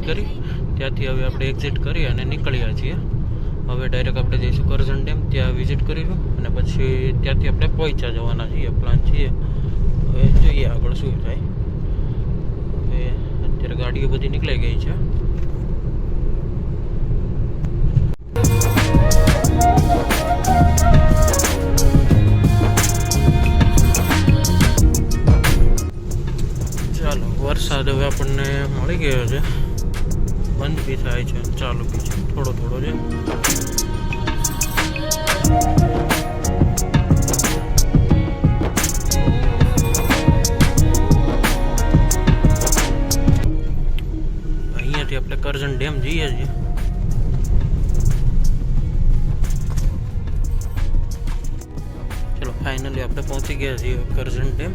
કરી ત્યાંથી હવે આપણે એક્ઝિટ કરી અને નીકળ્યા છીએ। હવે ડાયરેક્ટ આપણે જઈશું કરજણ ડેમ, ત્યાં વિઝિટ કરીશું અને પછી ત્યાંથી આપણે પહોંચ્યા જવાના છીએ, પ્લાન છીએ। હવે જોઈએ આગળ શું થાય। હવે અત્યારે ગાડીઓ બધી નીકળી ગઈ છે। ચાલો, વરસાદ હવે આપણને મળી ગયો છે, બંધ બી થાય છે, ચાલુ બી છે, થોડો થોડો છે। અહીંયાથી આપણે કરજણ ડેમ જઈએ છીએ। ચલો, ફાઇનલી આપણે પહોંચી ગયા છીએ કરજણ ડેમ।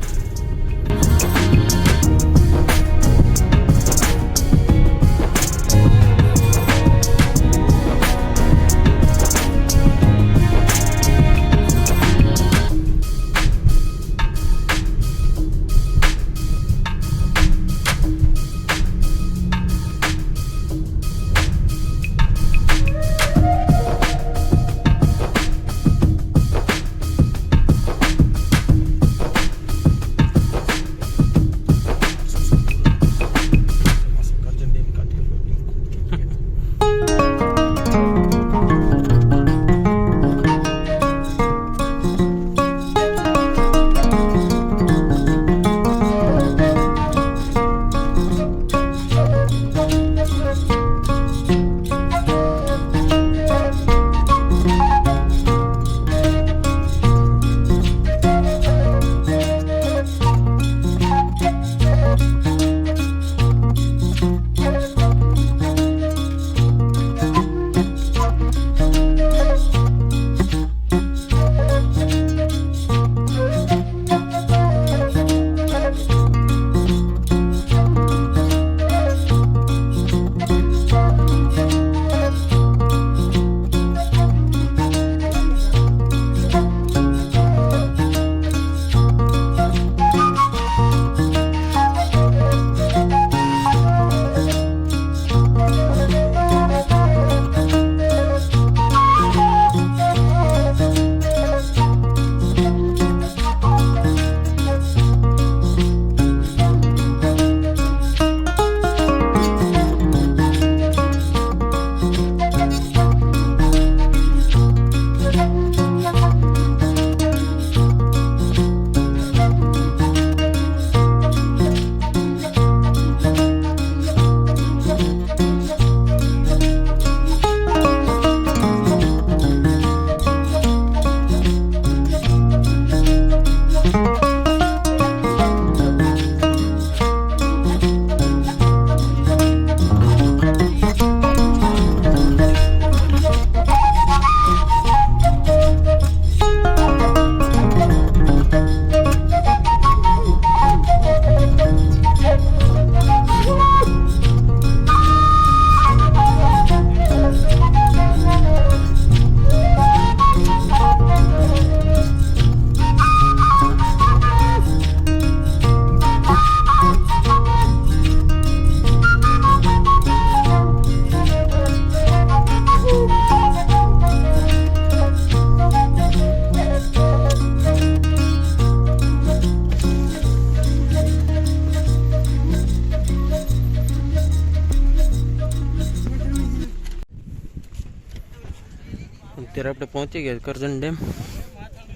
અત્યારે આપણે પહોંચી ગયા કરજણ ડેમ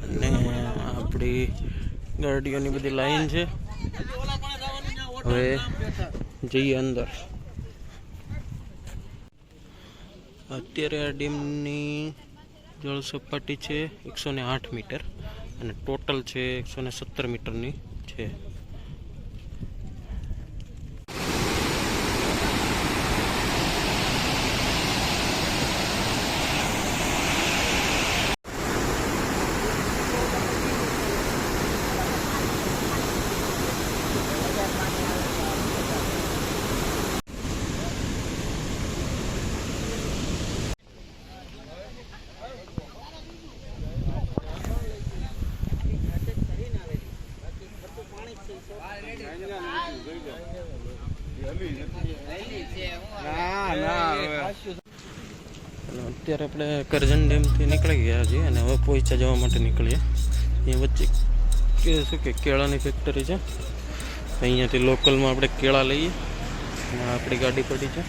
અને આપણી ગાડીઓની બધી લાઈન છે। હવે જઈએ અંદર। અત્યારે આ ડેમની જળ સપાટી છે 108 મીટર અને ટોટલ છે 117 મીટરની છે। અત્યારે આપણે કરજણ ડેમથી નીકળી ગયા છીએ અને હવે પોઈચા જવા માટે નીકળીએ. એ વચ્ચે શું કે કેળાની ફેક્ટરી છે, અહીંયાથી લોકલમાં આપણે કેળા લઈએ અને આપણી ગાડી પડી છે.